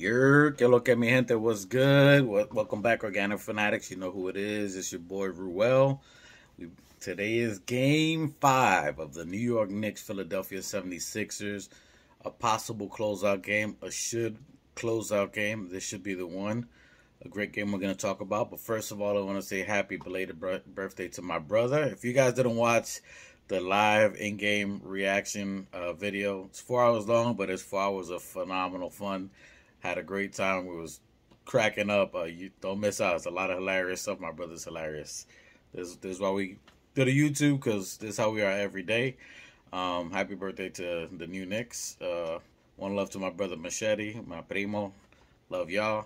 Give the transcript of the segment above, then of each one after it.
Que lo que mi gente, what's good? Welcome back, Organic Fanatics. You know who it is. It's your boy, Ruel. Today is Game 5 of the New York Knicks, Philadelphia 76ers. A possible closeout game, a should closeout game. This should be the one. A great game we're going to talk about. But first of all, I want to say happy belated birthday to my brother. If you guys didn't watch the live in-game reaction video, it's 4 hours long, but it's 4 hours of phenomenal fun. Had a great time. We was cracking up. You don't miss out. It's a lot of hilarious stuff. My brother's hilarious. This is why we do the YouTube, because this is how we are every day. Happy birthday to the new Knicks. One love to my brother Machete, my primo. Love y'all.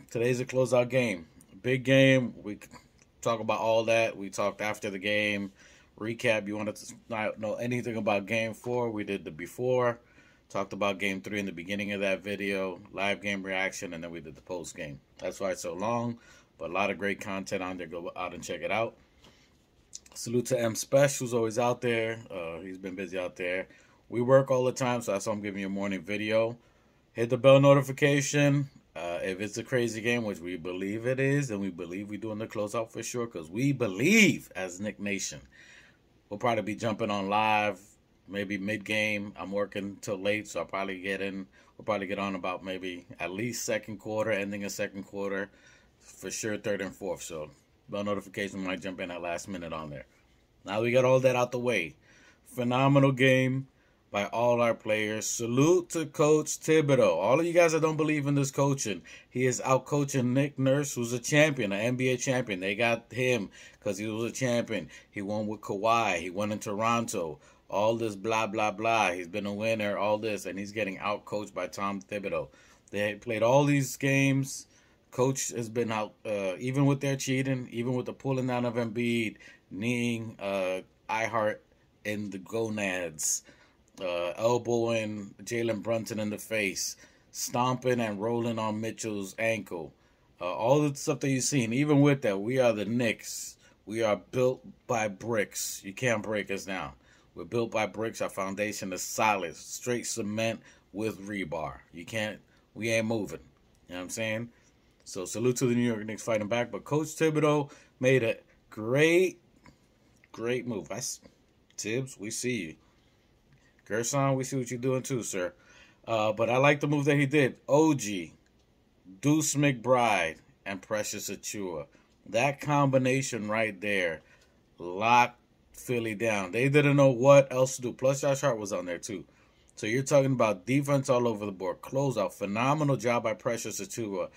Today's a closeout game. Big game. We talk about all that. We talked after the game. Recap. You wanted to not know anything about Game 4? We did the before. Talked about Game 3 in the beginning of that video, live game reaction, and then we did the post game. That's why it's so long, but a lot of great content on there. Go out and check it out. Salute to M Special, who's always out there. He's been busy out there. We work all the time, so that's why I'm giving you a morning video. Hit the bell notification. If it's a crazy game, which we believe it is, and we believe we're doing the closeout for sure, because we believe as Knick Nation. We'll probably be jumping on live. Maybe mid-game. I'm working till late, so I'll probably get in. We'll probably get on about maybe at least second quarter, ending of second quarter. For sure, third and fourth. So, bell notification might jump in at last minute on there. Now we got all that out the way. Phenomenal game by all our players. Salute to Coach Thibodeau. All of you guys that don't believe in this coaching, he is out coaching Nick Nurse, who's a champion, an NBA champion. They got him because he was a champion. He won with Kawhi. He won in Toronto. All this blah, blah, blah. He's been a winner, all this, and he's getting out-coached by Tom Thibodeau. They played all these games. Coach has been out, even with their cheating, even with the pulling down of Embiid, kneeing iHeart in the gonads, elbowing Jalen Brunson in the face, stomping and rolling on Mitchell's ankle. All the stuff that you've seen. Even with that, we are the Knicks. We are built by bricks. You can't break us down. We're built by bricks. Our foundation is solid. Straight cement with rebar. We ain't moving. You know what I'm saying? So salute to the New York Knicks fighting back. But Coach Thibodeau made a great move. Tibbs, we see you. Gerson, we see what you're doing too, sir. But I like the move that he did. OG, Deuce McBride, and Precious Achiuwa. That combination right there locked Philly down. They didn't know what else to do. Plus, Josh Hart was on there too. So you're talking about defense all over the board. Closeout. Phenomenal job by Precious Achiuwa.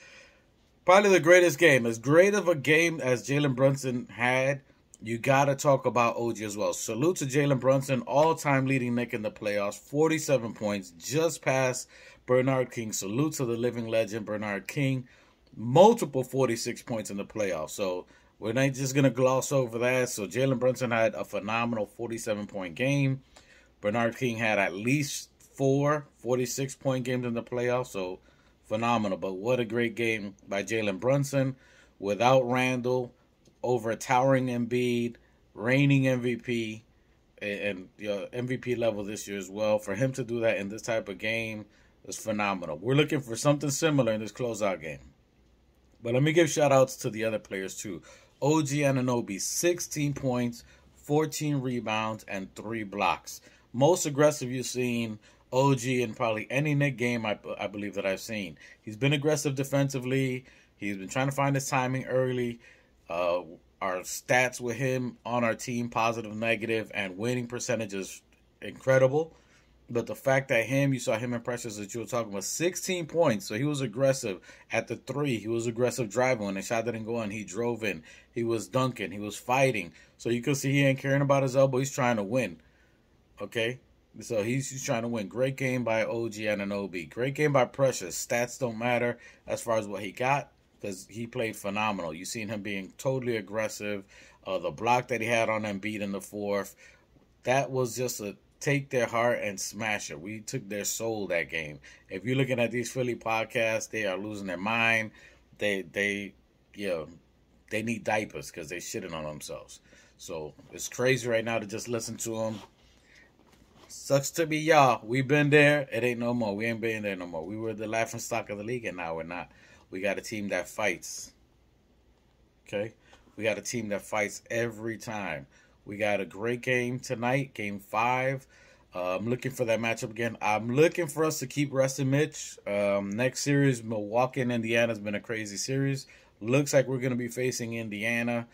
Probably the greatest game. As great of a game as Jalen Brunson had, you got to talk about OG as well. Salute to Jalen Brunson, all-time leading Knick in the playoffs. 47 points, just past Bernard King. Salute to the living legend, Bernard King. Multiple 46 points in the playoffs. So we're not just going to gloss over that. So Jalen Brunson had a phenomenal 47-point game. Bernard King had at least 4 46-point games in the playoffs. So phenomenal. But what a great game by Jalen Brunson. Without Randall, over towering Embiid, reigning MVP, and MVP level this year as well. For him to do that in this type of game is phenomenal. We're looking for something similar in this closeout game. But let me give shout-outs to the other players too. OG Anunoby, 16 points, 14 rebounds, and 3 blocks. Most aggressive you've seen OG in probably any Knick game I believe that I've seen. He's been aggressive defensively. He's been trying to find his timing early. Our stats with him on our team, positive, negative, and winning percentage is incredible. But the fact that you saw him and Precious that you were talking about, 16 points. So he was aggressive at the 3. He was aggressive driving. When the shot didn't go in, he drove in. He was dunking. He was fighting. So you can see he ain't caring about his elbow. He's trying to win. Okay? So he's trying to win. Great game by OG Anunoby. Great game by Precious. Stats don't matter as far as what he got, because he played phenomenal. You seen him being totally aggressive. The block that he had on Embiid in the 4th, that was just a take their heart and smash it. We took their soul that game. If you're looking at these Philly podcasts, they are losing their mind. They need diapers because they shitting on themselves. So it's crazy right now to just listen to them. Sucks to be y'all. We been there. It ain't no more. We ain't been there no more. We were the laughing stock of the league, and now we're not. We got a team that fights. Okay? We got a team that fights every time. We got a great game tonight, game 5. I'm looking for that matchup again. I'm looking for us to keep resting Mitch. Next series, Milwaukee and Indiana has been a crazy series. Looks like we're going to be facing Indiana.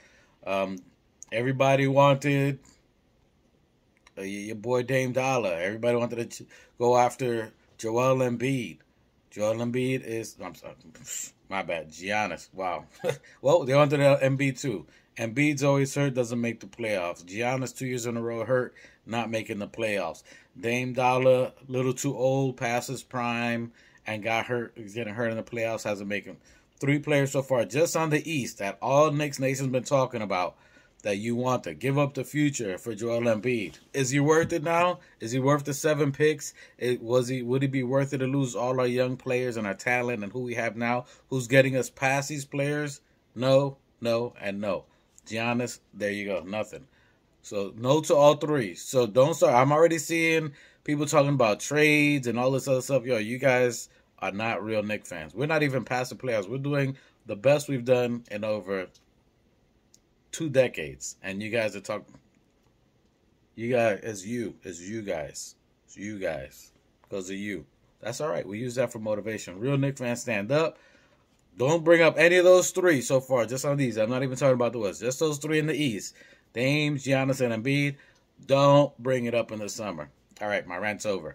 Everybody wanted your boy Dame Dollar. Everybody wanted to go after Joel Embiid. Joel Embiid is, I'm sorry, my bad, Giannis. Wow. Well, they wanted Embiid too. Embiid's always hurt, doesn't make the playoffs. Giannis 2 years in a row hurt, not making the playoffs. Dame Dollar, little too old, past his prime, and got hurt. He's getting hurt in the playoffs, hasn't made him. 3 players so far just on the East that all Knicks Nation's been talking about that you want to give up the future for Joel Embiid. Is he worth it now? Is he worth the 7 picks? Would he be worth it to lose all our young players and our talent and who we have now? Who's getting us past these players? No, no, and no. Giannis, there you go, nothing. So no to all 3. So don't start. I'm already seeing people talking about trades and all this other stuff. Yo, you guys are not real Knicks fans. We're not even past the playoffs. We're doing the best we've done in over 2 decades. And you guys are talking. You guys, it's you guys. It's you guys. Because of you. That's all right. We use that for motivation. Real Knicks fans, stand up. Don't bring up any of those 3 so far, just on these. I'm not even talking about the West. Just those 3 in the East. Dame, Giannis, and Embiid. Don't bring it up in the summer. All right, my rant's over.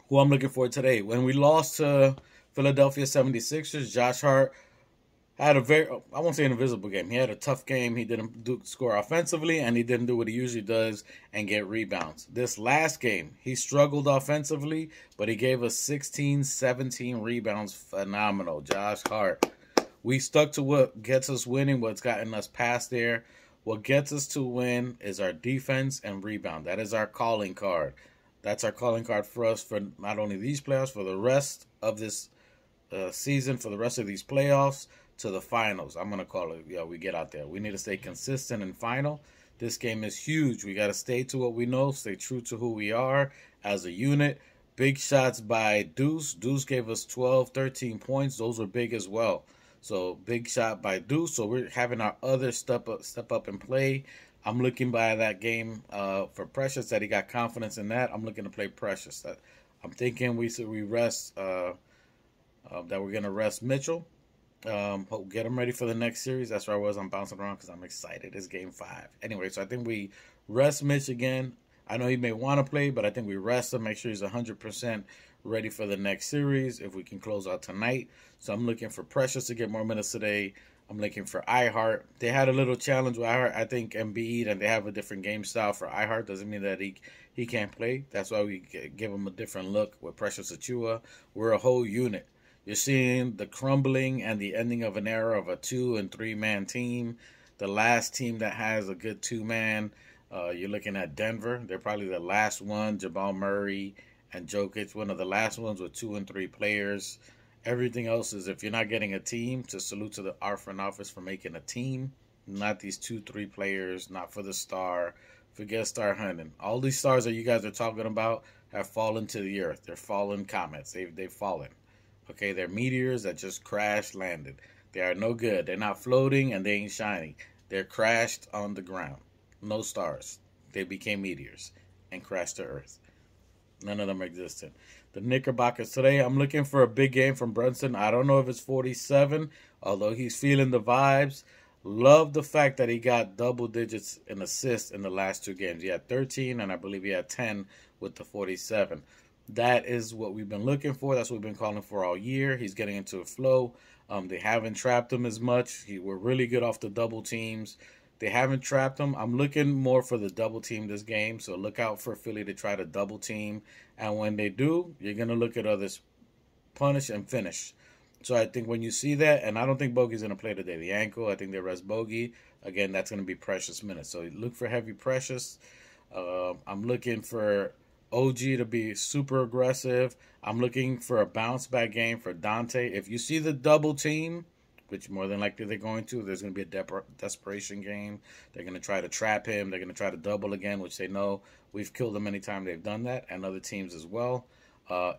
Who I'm looking for today. When we lost to Philadelphia 76ers, Josh Hart had a very, I won't say an invisible game. He had a tough game. He didn't score offensively, and he didn't do what he usually does and get rebounds. This last game, he struggled offensively, but he gave us 16, 17 rebounds. Phenomenal. Josh Hart. We stuck to what gets us winning, what's gotten us past there. What gets us to win is our defense and rebound. That is our calling card. That's our calling card for us for not only these playoffs, for the rest of this season, for the rest of these playoffs, to the finals. I'm going to call it, we get out there. We need to stay consistent and final. This game is huge. We got to stay to what we know, stay true to who we are as a unit. Big shots by Deuce. Deuce gave us 12, 13 points. Those were big as well. So big shot by Deuce. So we're having our other step up and play. I'm looking by that game for Precious, that he got confidence in that. I'm looking to play Precious. I'm thinking we rest, that we're going to rest Mitchell. Get him ready for the next series. That's where I was. I'm bouncing around because I'm excited. It's game 5. Anyway, so I think we rest Mitch again. I know he may want to play, but I think we rest him, make sure he's 100% ready for the next series if we can close out tonight. So I'm looking for Precious to get more minutes today. I'm looking for iHeart. They had a little challenge with iHeart. I think Embiid, and they have a different game style for iHeart. Doesn't mean that he can't play. That's why we give him a different look with Precious Achiuwa. We're a whole unit. You're seeing the crumbling and the ending of an era of a 2- and 3-man team. The last team that has a good 2-man, you're looking at Denver. They're probably the last one. Jamal Murray and Jokic, one of the last ones with 2 and 3 players. Everything else is, if you're not getting a team, to salute to our front office for making a team. Not these 2-3 players, not for the star. Forget star hunting. All these stars that you guys are talking about have fallen to the earth. They're fallen comets. They've fallen. Okay, they're meteors that just crash landed. They are no good. They're not floating and they ain't shining. They're crashed on the ground. No stars. They became meteors and crashed to Earth. None of them are existent. The Knickerbockers today, I'm looking for a big game from Brunson. I don't know if it's 47, although he's feeling the vibes. Love the fact that he got double digits in assists in the last 2 games. He had 13, and I believe he had 10 with the 47. That is what we've been looking for. That's what we've been calling for all year. He's getting into a flow. They haven't trapped him as much. We're really good off the double teams. They haven't trapped him. I'm looking more for the double team this game. So look out for Philly to try to double team. And when they do, you're going to look at others punish and finish. So I think when you see that, and I don't think Bogey's going to play today. The ankle, I think they rest Bogey. Again, that's going to be Precious minutes. So look for heavy Precious. I'm looking for OG to be super aggressive. I'm looking for a bounce back game for Dante. If you see the double team which more than likely they're going to. There's going to be a desperation game. They're going to try to trap him. They're going to try to double again, which they know we've killed them anytime they've done that, and other teams as well.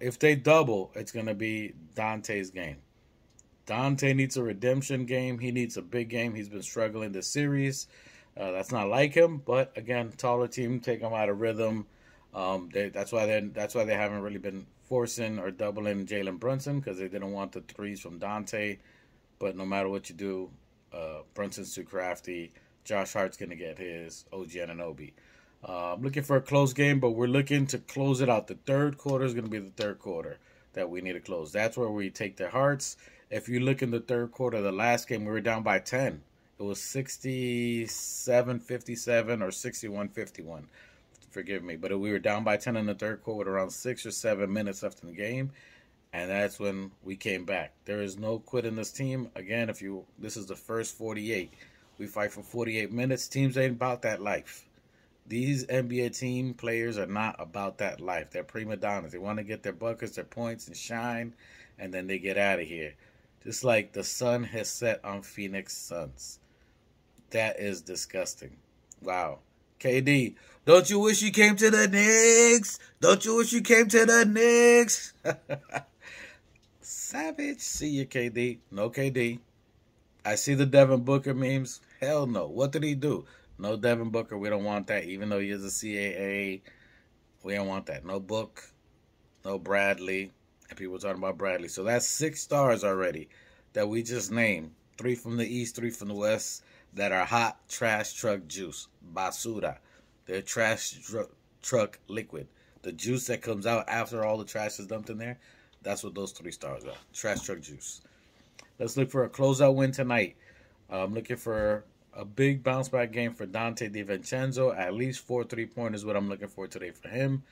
If they double, it's going to be Dante's game. Dante needs a redemption game. He needs a big game. He's been struggling this series. That's not like him, but again, taller team take him out of rhythm. That's why they haven't really been forcing or doubling Jalen Brunson, because they didn't want the threes from Dante. But no matter what you do, Brunson's too crafty. Josh Hart's gonna get his. OG Anunoby. I'm looking for a close game, but we're looking to close it out. The third quarter is going to be the third quarter that we need to close. That's where we take their hearts. If you look in the third quarter, the last game, we were down by 10. It was 67-57 or 61-51. Forgive me. But we were down by 10 in the third quarter, around 6 or 7 minutes left in the game. And that's when we came back. There is no quit in this team. Again, this is the first 48. We fight for 48 minutes. Teams ain't about that life. These NBA team players are not about that life. They're prima donnas. They want to get their buckets, their points, and shine, and then they get out of here. Just like the sun has set on Phoenix Suns. That is disgusting. Wow. KD, don't you wish you came to the Knicks? Don't you wish you came to the Knicks? Savage. See you, KD. No KD. I see the Devin Booker memes. Hell no. What did he do? No Devin Booker. We don't want that. Even though he is a CAA, we don't want that. No Book. No Bradley. And people talking about Bradley. So that's 6 stars already that we just named. 3 from the East, 3 from the West that are hot trash truck juice. Basura. They're trash truck liquid. The juice that comes out after all the trash is dumped in there, that's what those 3 stars are. Trash truck juice. Let's look for a closeout win tonight. I'm looking for a big bounce back game for Dante DiVincenzo. At least 4 3-pointers is what I'm looking for today for him.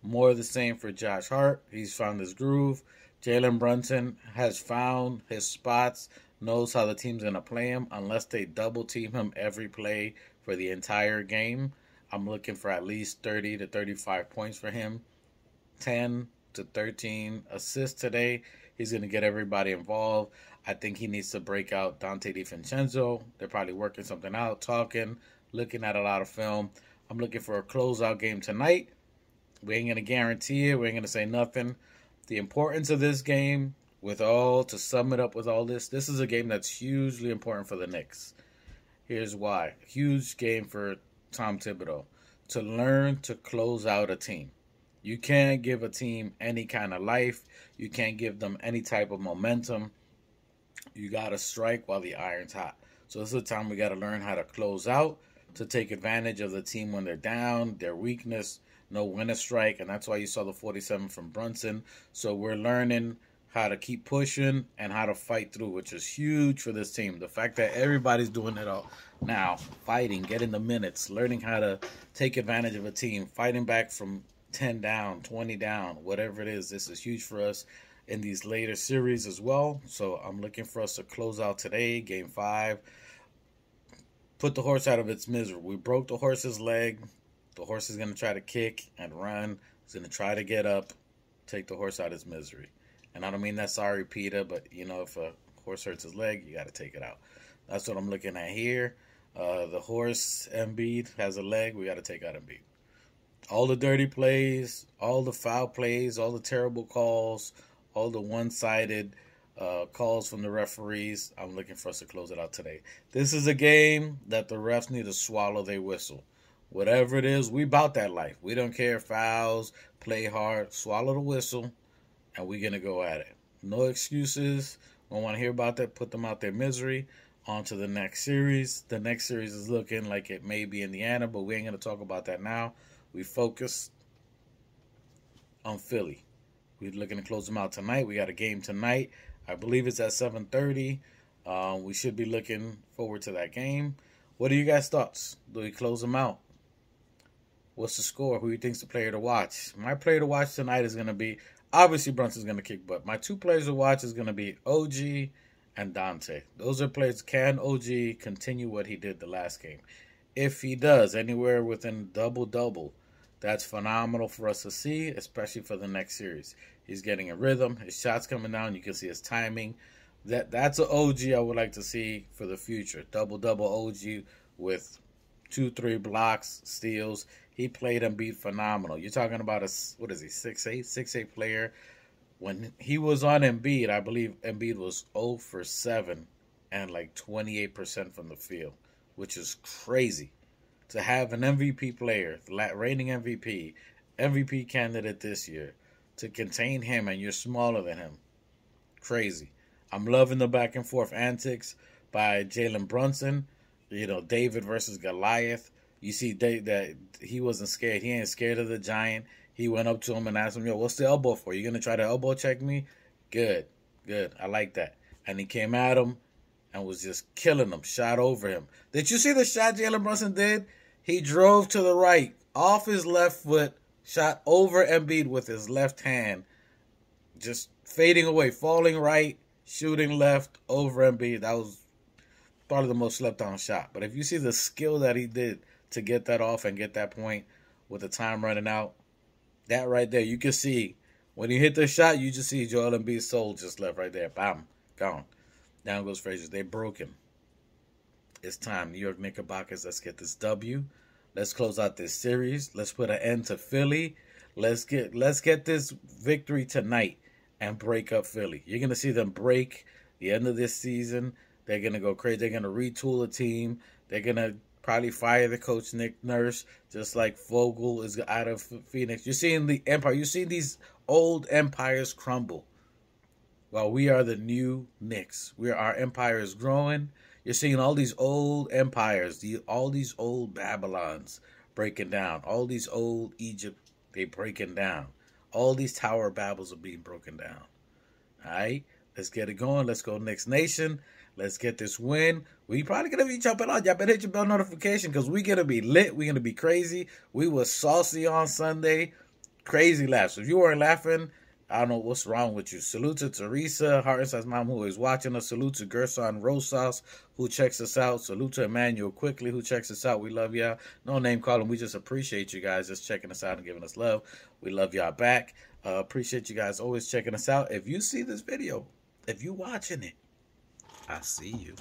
More of the same for Josh Hart. He's found his groove. Jalen Brunson has found his spots, knows how the team's going to play him. Unless they double team him every play for the entire game, I'm looking for at least 30 to 35 points for him. 10 to 13 assists today. He's going to get everybody involved. I think he needs to break out Dante DiVincenzo. They're probably working something out, talking, looking at a lot of film. I'm looking for a closeout game tonight. We ain't going to guarantee it. We ain't going to say nothing. The importance of this game, to sum it up with all this is a game that's hugely important for the Knicks. Here's why. Huge game for Tom Thibodeau. To learn to close out a team. You can't give a team any kind of life. You can't give them any type of momentum. You got to strike while the iron's hot. So this is a time we got to learn how to close out, to take advantage of the team when they're down, their weakness, know when to strike, and that's why you saw the 47 from Brunson. So we're learning how to keep pushing and how to fight through, which is huge for this team. The fact that everybody's doing it all now, fighting, getting the minutes, learning how to take advantage of a team, fighting back from 10 down, 20 down, whatever it is. This is huge for us in these later series as well. So I'm looking for us to close out today, game 5. Put the horse out of its misery. We broke the horse's leg. The horse is going to try to kick and run. He's going to try to get up, take the horse out of its misery. And I don't mean that sorry, Peter, but, if a horse hurts his leg, you got to take it out. That's what I'm looking at here. The horse, Embiid, has a leg. We got to take out Embiid. All the dirty plays, all the foul plays, all the terrible calls, all the one-sided calls from the referees, I'm looking for us to close it out today. This is a game that the refs need to swallow their whistle. Whatever it is, we about that life. We don't care fouls, play hard, swallow the whistle, and we're going to go at it. No excuses. We don't want to hear about that. Put them out their misery. On to the next series. The next series is looking like it may be Indiana, but we ain't going to talk about that now. We focus on Philly. We're looking to close them out tonight. We got a game tonight. I believe it's at 7:30. We should be looking forward to that game. What are you guys' thoughts? Do we close them out? What's the score? Who do you think's the player to watch? My player to watch tonight is going to be, obviously Brunson's going to kick butt. My 2 players to watch is going to be OG and Dante. Those are players. Can OG continue what he did the last game? If he does, anywhere within double-double, that's phenomenal for us to see, especially for the next series. He's getting a rhythm. His shot's coming down. You can see his timing. That's an OG I would like to see for the future. Double OG with 2, 3 blocks, steals. He played Embiid phenomenal. You're talking about a what is he, 6'8", 6'8" player. When he was on Embiid, I believe Embiid was 0 for 7 and like 28% from the field, which is crazy. To have an MVP player, reigning MVP candidate this year, to contain him and you're smaller than him, crazy. I'm loving the back and forth antics by Jalen Brunson. You know, David versus Goliath. You see that he wasn't scared. He ain't scared of the giant. He went up to him and asked him, "Yo, what's the elbow for? You gonna try to elbow check me?" Good, good. I like that. And he came at him and was just killing him. Shot over him. Did you see the shot Jalen Brunson did? He drove to the right, off his left foot, shot over Embiid with his left hand, just fading away, falling right, shooting left over Embiid. That was probably the most slept on shot. But if you see the skill that he did to get that off and get that point with the time running out, that right there, you can see when he hit the shot, you just see Joel Embiid's soul just left right there. Bam, gone. Down goes Frazier. They broke him. It's time. New York Knickerbockers, let's get this W. Let's close out this series. Let's put an end to Philly. Let's get this victory tonight and break up Philly. You're going to see them break the end of this season. They're going to go crazy. They're going to retool the team. They're going to probably fire the coach, Nick Nurse, just like Vogel is out of Phoenix. You're seeing the empire. You're seeing these old empires crumble. Well, we are the new Knicks. Our empire is growing. You're seeing all these old empires, all these old Babylons breaking down. All these old Egypt, they breaking down. All these Tower of Babels are being broken down. All right? Let's get it going. Let's go Knicks Nation. Let's get this win. We probably going to be jumping on. Y'all better hit your bell notification because we're going to be lit. We're going to be crazy. We were saucy on Sunday. Crazy laughs. If you weren't laughing, I don't know what's wrong with you. Salute to Teresa, Heart's mom, who is watching us. Salute to Gerson Rosas, who checks us out. Salute to Emmanuel Quickly, who checks us out. We love y'all. No name calling. We just appreciate you guys just checking us out and giving us love. We love y'all back. Appreciate you guys always checking us out. If you see this video, if you watching it, I see you.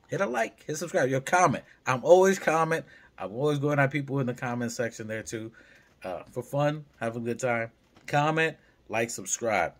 Hit a like, hit subscribe, your comment. I'm always comment. I'm always going at people in the comment section there too. For fun, have a good time. Comment, like, subscribe.